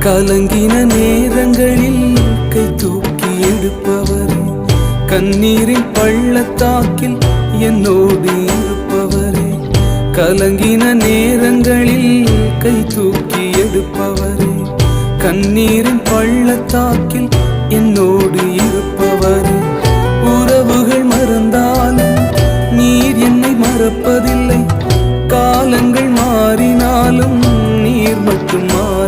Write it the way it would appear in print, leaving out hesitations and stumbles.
கலங்கின நேரங்களில் கை தூக்கி எடுப்பவரே, கண்ணீரின் பள்ளத்தாக்கில் என்னோடு இருப்பவரே. கலங்கின நேரங்களில் கை தூக்கி எடுப்பவரே, கண்ணீரின் பள்ளத்தாக்கில் என்னோடு இருப்பவரே. உறவுகள் மறந்தாலும் நீர் என்னை மறப்பதில்லை, காலங்கள் மாறினாலும் நீர் மட்டும் மாற